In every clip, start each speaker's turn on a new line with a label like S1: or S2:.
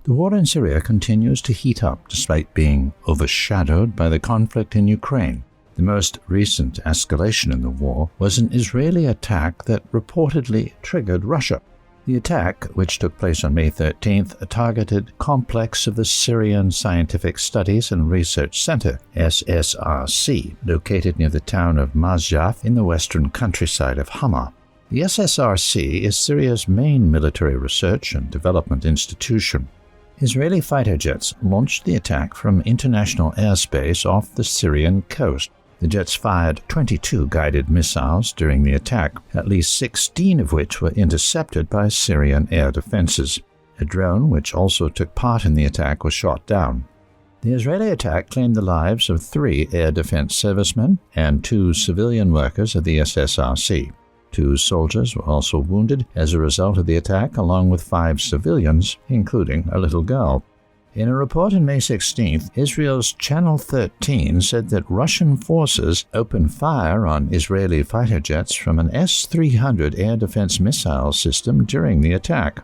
S1: The war in Syria continues to heat up despite being overshadowed by the conflict in Ukraine. The most recent escalation in the war was an Israeli attack that reportedly triggered Russia. The attack, which took place on May 13th, targeted complex of the Syrian Scientific Studies and Research Center, SSRC, located near the town of Masyaf in the western countryside of Hama. The SSRC is Syria's main military research and development institution. Israeli fighter jets launched the attack from international airspace off the Syrian coast. The jets fired 22 guided missiles during the attack, at least 16 of which were intercepted by Syrian air defenses. A drone, which also took part in the attack, was shot down. The Israeli attack claimed the lives of 3 air defense servicemen and 2 civilian workers of the SSRC. 2 soldiers were also wounded as a result of the attack, along with 5 civilians, including a little girl. In a report on May 16th, Israel's Channel 13 said that Russian forces opened fire on Israeli fighter jets from an S-300 air defense missile system during the attack.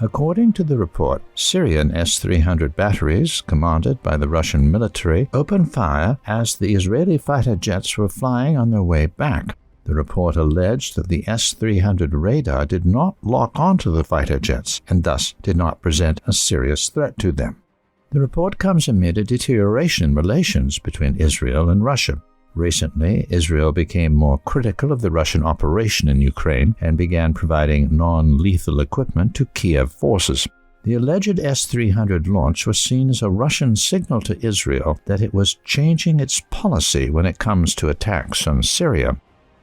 S1: According to the report, Syrian S-300 batteries, commanded by the Russian military, opened fire as the Israeli fighter jets were flying on their way back. The report alleged that the S-300 radar did not lock onto the fighter jets and thus did not present a serious threat to them. The report comes amid a deterioration in relations between Israel and Russia. Recently, Israel became more critical of the Russian operation in Ukraine and began providing non-lethal equipment to Kiev forces. The alleged S-300 launch was seen as a Russian signal to Israel that it was changing its policy when it comes to attacks on Syria.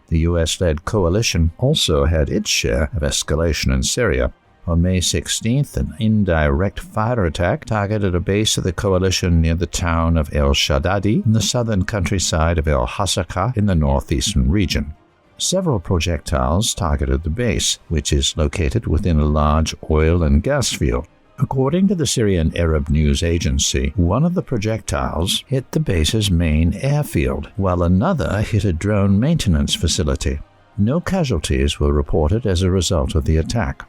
S1: The US-led coalition also had its share of escalation in Syria. On May 16th, an indirect fire attack targeted a base of the coalition near the town of El-Shaddadi in the southern countryside of El-Hasaka in the northeastern region. Several projectiles targeted the base, which is located within a large oil and gas field. According to the Syrian Arab news agency, one of the projectiles hit the base's main airfield, while another hit a drone maintenance facility. No casualties were reported as a result of the attack.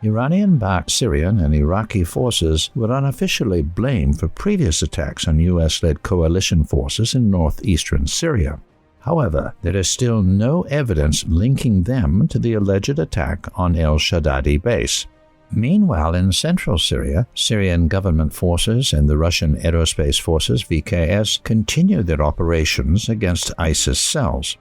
S1: Iranian-backed Syrian and Iraqi forces were unofficially blamed for previous attacks on US-led coalition forces in northeastern Syria. However, there is still no evidence linking them to the alleged attack on El-Shaddadi base. Meanwhile, in central Syria, Syrian government forces and the Russian aerospace forces VKS continue their operations against ISIS cells.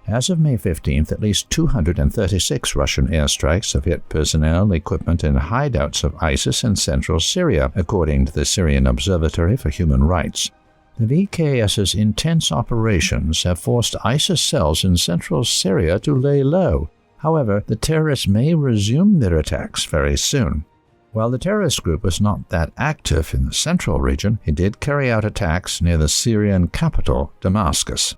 S1: As of May 15th, at least 236 Russian airstrikes have hit personnel, equipment, and hideouts of ISIS in central Syria, according to the Syrian Observatory for Human Rights. The VKS's intense operations have forced ISIS cells in central Syria to lay low. However, the terrorists may resume their attacks very soon. While the terrorist group was not that active in the central region, it did carry out attacks near the Syrian capital, Damascus.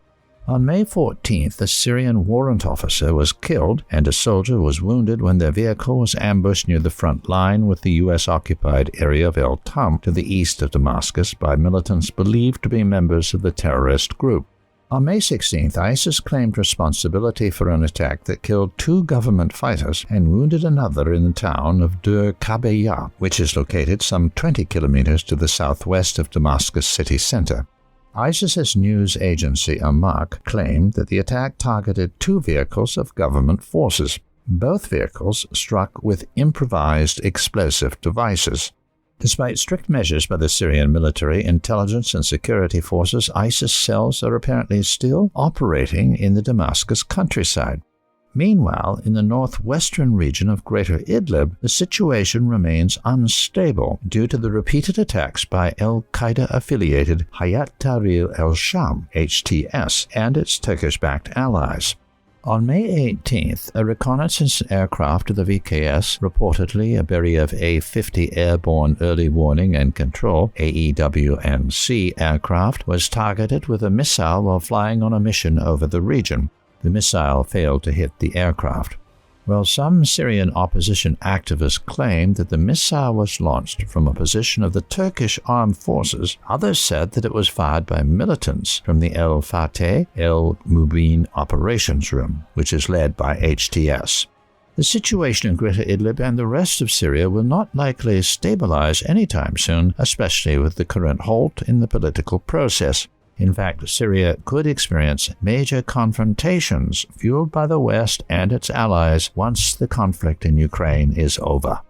S1: On May 14th, a Syrian warrant officer was killed and a soldier was wounded when their vehicle was ambushed near the front line with the U.S.-occupied area of El Tam to the east of Damascus by militants believed to be members of the terrorist group. On May 16th, ISIS claimed responsibility for an attack that killed 2 government fighters and wounded another in the town of Dur Kabeya, which is located some 20 kilometers to the southwest of Damascus city center. ISIS's news agency Amaq claimed that the attack targeted 2 vehicles of government forces. Both vehicles struck with improvised explosive devices. Despite strict measures by the Syrian military, intelligence, and security forces, ISIS cells are apparently still operating in the Damascus countryside. Meanwhile, in the northwestern region of Greater Idlib, the situation remains unstable due to the repeated attacks by al-Qaeda-affiliated Hayat Tahrir al-Sham, HTS, and its Turkish-backed allies. On May 18th, a reconnaissance aircraft of the VKS, reportedly a Beriev A-50 Airborne Early Warning and Control AEW&C aircraft, was targeted with a missile while flying on a mission over the region. The missile failed to hit the aircraft. While some Syrian opposition activists claimed that the missile was launched from a position of the Turkish armed forces, others said that it was fired by militants from the El Fateh El Mubin operations room, which is led by HTS. The The situation in Greater Idlib and the rest of Syria will not likely stabilize anytime soon, especially with the current halt in the political process. In fact, Syria could experience major confrontations fueled by the West and its allies once the conflict in Ukraine is over.